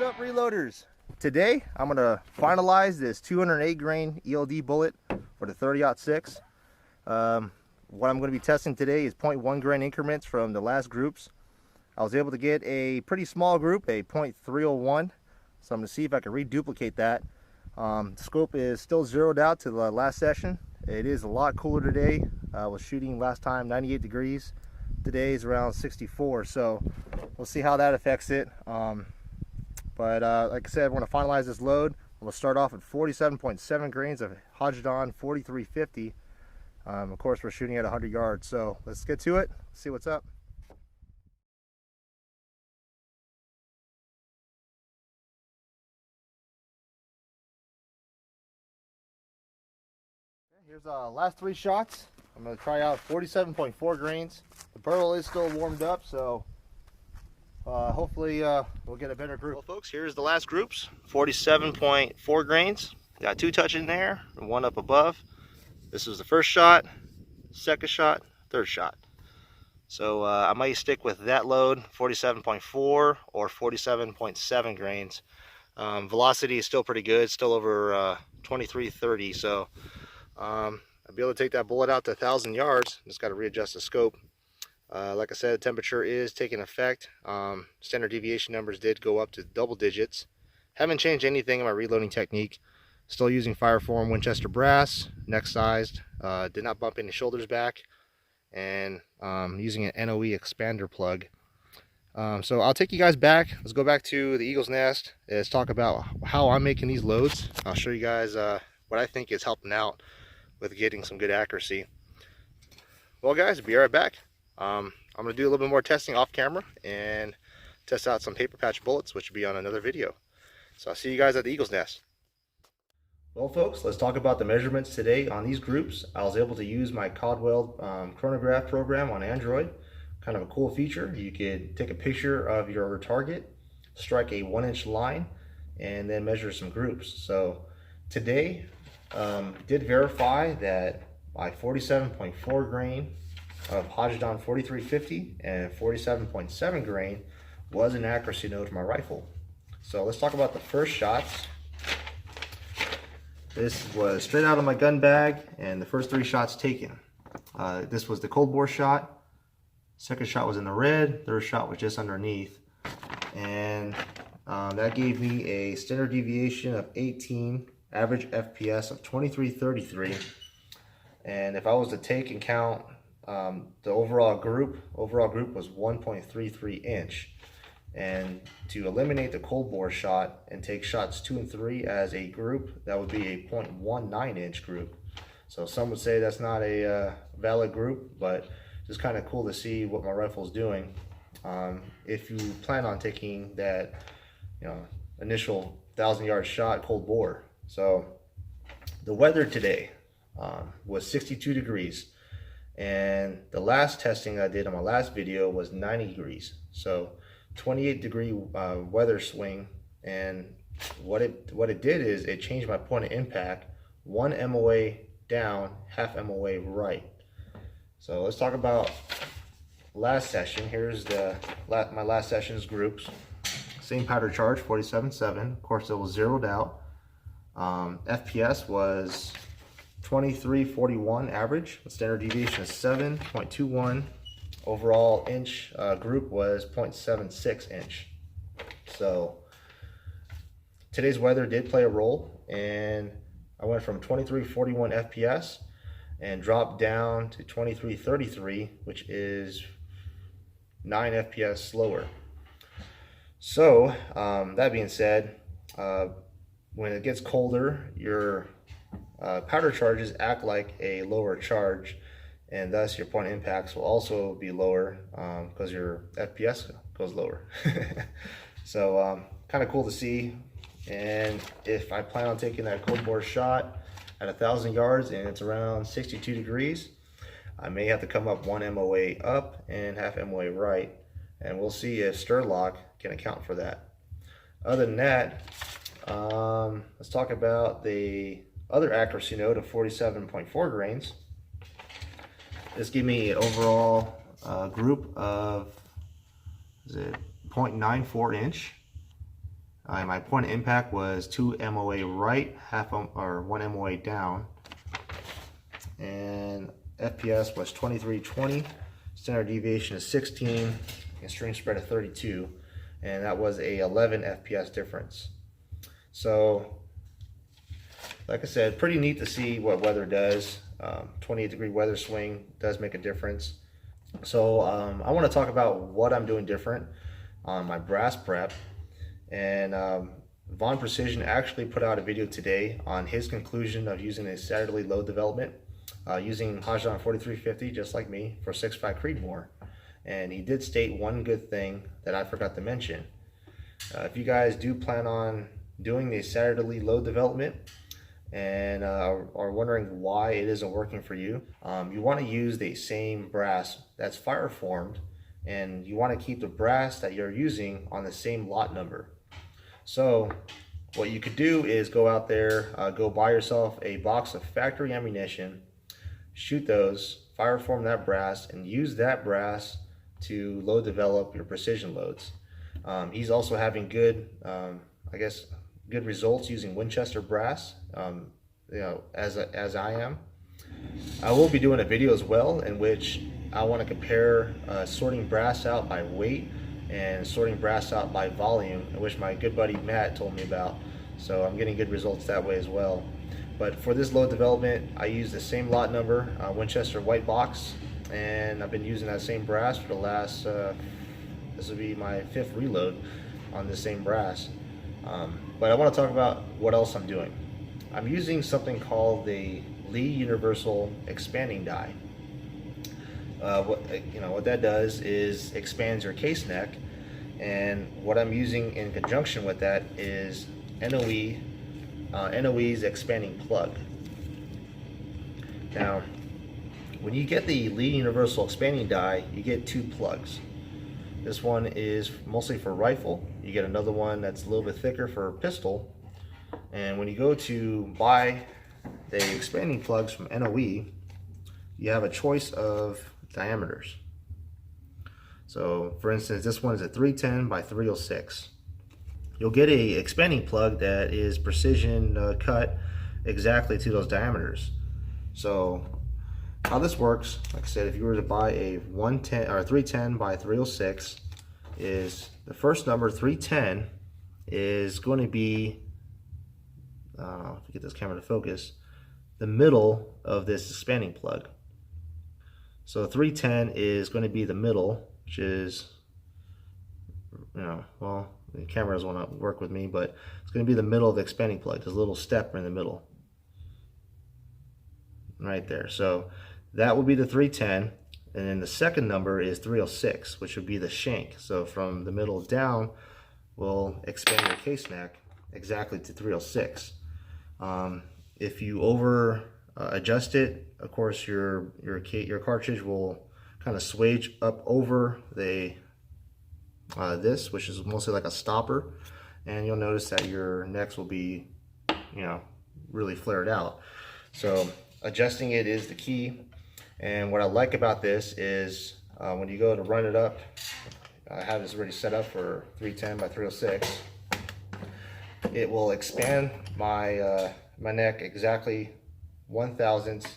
up, reloaders? Today I'm going to finalize this 208 grain ELD bullet for the 30-06. What I'm going to be testing today is 0.1 grain increments from the last groups. I was able to get a pretty small group, a 0.301, so I'm going to see if I can reduplicate that. The scope is still zeroed out to the last session. It is a lot cooler today. I was shooting last time 98 degrees. Today is around 64, so we'll see how that affects it. But like I said, I want to finalize this load. I'm going to start off at 47.7 grains of Hodgdon 4350. Of course, we're shooting at 100 yards, so let's get to it, see what's up. Here's last three shots. I'm going to try out 47.4 grains. The barrel is still warmed up, so hopefully we'll get a better group. Well, folks, here's the last groups. 47.4 grains. Got two touch in there and one up above. This is the first shot, second shot, third shot. So I might stick with that load, 47.4 or 47.7 grains. Velocity is still pretty good, still over 2330. So I'll be able to take that bullet out to 1,000 yards. Just got to readjust the scope. Like I said, the temperature is taking effect. Standard deviation numbers did go up to double digits. Haven't changed anything in my reloading technique. Still using Fireform Winchester brass, neck sized. Did not bump any shoulders back. And using an NOE expander plug. So I'll take you guys back. Let's go back to the Eagle's Nest. Let's talk about how I'm making these loads. I'll show you guys what I think is helping out with getting some good accuracy. Well, guys, be right back. I'm going to do a little bit more testing off camera and test out some paper patch bullets, which will be on another video. So I'll see you guys at the Eagle's Nest. Well, folks, let's talk about the measurements today on these groups. I was able to use my Caldwell chronograph program on Android. Kind of a cool feature. You could take a picture of your target, strike a 1-inch line, and then measure some groups. So today, did verify that my 47.4 grain of Hodgdon 4350 and 47.7 grain was an accuracy node for my rifle. So let's talk about the first shots. This was straight out of my gun bag and the first three shots taken. This was the cold bore shot. Second shot was in the red. Third shot was just underneath. And that gave me a standard deviation of 18, average FPS of 2333. And if I was to take and count the overall group was 1.33 inch. And to eliminate the cold bore shot and take shots 2 and 3 as a group, that would be a 0.19 inch group. So some would say that's not a valid group, but just kind of cool to see what my rifle is doing. If you plan on taking that, initial 1,000-yard shot cold bore. So the weather today was 62 degrees. And the last testing I did on my last video was 90 degrees. So 28-degree weather swing. And what it did is it changed my point of impact, 1 MOA down, half MOA right. So let's talk about last session. Here's my last session's groups. Same powder charge, 47.7. Of course, it was zeroed out. FPS was 2341 average. The standard deviation is 7.21. Overall inch group was 0.76 inch. So today's weather did play a role, and I went from 2341 FPS and dropped down to 2333, which is 9 FPS slower. So that being said, when it gets colder, your powder charges act like a lower charge, and thus your point impacts will also be lower because your FPS goes lower. So kind of cool to see. And if I plan on taking that cold bore shot at 1,000 yards and it's around 62 degrees, I may have to come up 1 MOA up and half MOA right, and we'll see if stir lock can account for that. Other than that, let's talk about the other accuracy node of 47.4 grains. This gave me an overall group of 0.94 inch. My point of impact was 2 MOA right, or 1 MOA down, and FPS was 2320, standard deviation is 16, and stream spread of 32, and that was a 11 FPS difference. So, like I said, pretty neat to see what weather does. 28-degree weather swing does make a difference. So I want to talk about what I'm doing different on my brass prep. And Vaughn Precision actually put out a video today on his conclusion of using a Satterlee load development using Hajan 4350, just like me, for 6.5 Creedmoor. And he did state one good thing that I forgot to mention. If you guys do plan on doing the Satterlee load development and are wondering why it isn't working for you, you want to use the same brass that's fire formed, and you want to keep the brass that you're using on the same lot number. So what you could do is go out there, go buy yourself a box of factory ammunition, shoot those, fire form that brass, and use that brass to load develop your precision loads. He's also having good, good results using Winchester brass, as I am. I will be doing a video as well in which I want to compare sorting brass out by weight and sorting brass out by volume, which my good buddy Matt told me about. So I'm getting good results that way as well. But for this load development, I use the same lot number, Winchester white box, and I've been using that same brass for the last, this will be my 5th reload on the same brass. But I want to talk about what else I'm doing. I'm using something called the Lee Universal Expanding Die. What that does is expands your case neck, and what I'm using in conjunction with that is NOE's expanding plug. Now, when you get the Lee Universal Expanding Die, you get 2 plugs. This one is mostly for rifle. You get another one that's a little bit thicker for pistol. And when you go to buy the expanding plugs from NOE, you have a choice of diameters. So for instance, this one is a 310 by 306. You'll get a expanding plug that is precision cut exactly to those diameters. So how this works, like I said, if you were to buy a 110 or 310 by 306, is the first number 310 is going to be, I don't know if you get this camera to focus, the middle of this expanding plug. So 310 is going to be the middle, which is, well, the camera doesn't want to work with me, but it's going to be the middle of the expanding plug. There's a little step in the middle, right there. So that will be the 310, and then the second number is 306, which would be the shank. So from the middle down, we'll expand your case neck exactly to 306. If you over adjust it, of course your cartridge will kind of swage up over the this, which is mostly like a stopper, and you'll notice that your necks will be, really flared out. So adjusting it is the key. And what I like about this is when you go to run it up, I have this already set up for 310 by 306. It will expand my my neck exactly 1/1000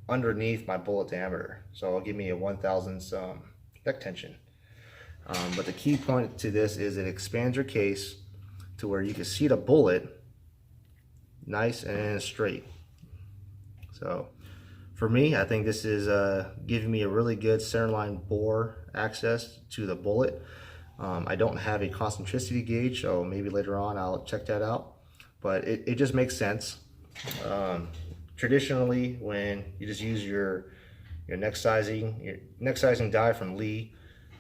underneath my bullet diameter. So it'll give me a 1/1000 neck tension. But the key point to this is it expands your case to where you can see the bullet nice and straight. So for me, I think this is giving me a really good centerline bore access to the bullet. I don't have a concentricity gauge, so maybe later on I'll check that out. But it just makes sense. Traditionally, when you just use your neck sizing die from Lee,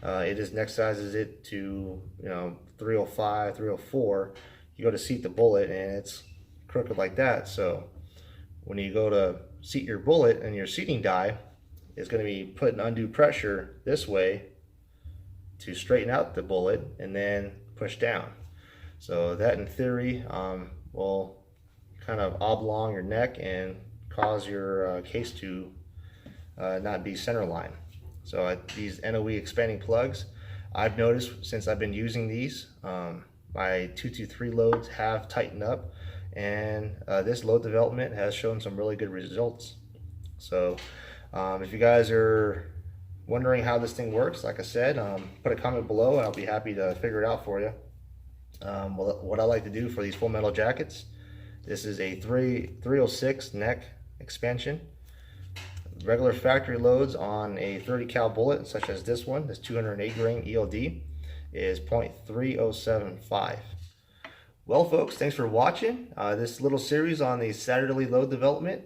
it just neck sizes it to 305, 304. You go to seat the bullet and it's crooked like that. So when you go to seat your bullet, and your seating die is going to be putting undue pressure this way to straighten out the bullet and then push down. So that in theory will kind of oblong your neck and cause your case to not be centerline. So these NOE expanding plugs, I've noticed since I've been using these, my 223 loads have tightened up, and this load development has shown some really good results. So if you guys are wondering how this thing works, like I said, put a comment below and I'll be happy to figure it out for you. What I like to do for these full metal jackets, this is a 306 neck expansion. Regular factory loads on a 30 cal bullet, such as this one, this 208 grain ELD, is 0.3075. Well folks, thanks for watching this little series on the Satterlee load development.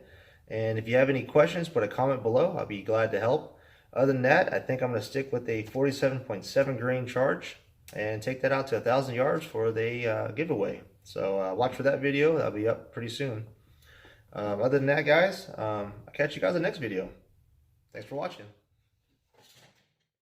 And if you have any questions, put a comment below. I'll be glad to help. Other than that, I think I'm going to stick with a 47.7 grain charge and take that out to 1,000 yards for the giveaway. So watch for that video. That'll be up pretty soon. Other than that, guys, I'll catch you guys in the next video. Thanks for watching.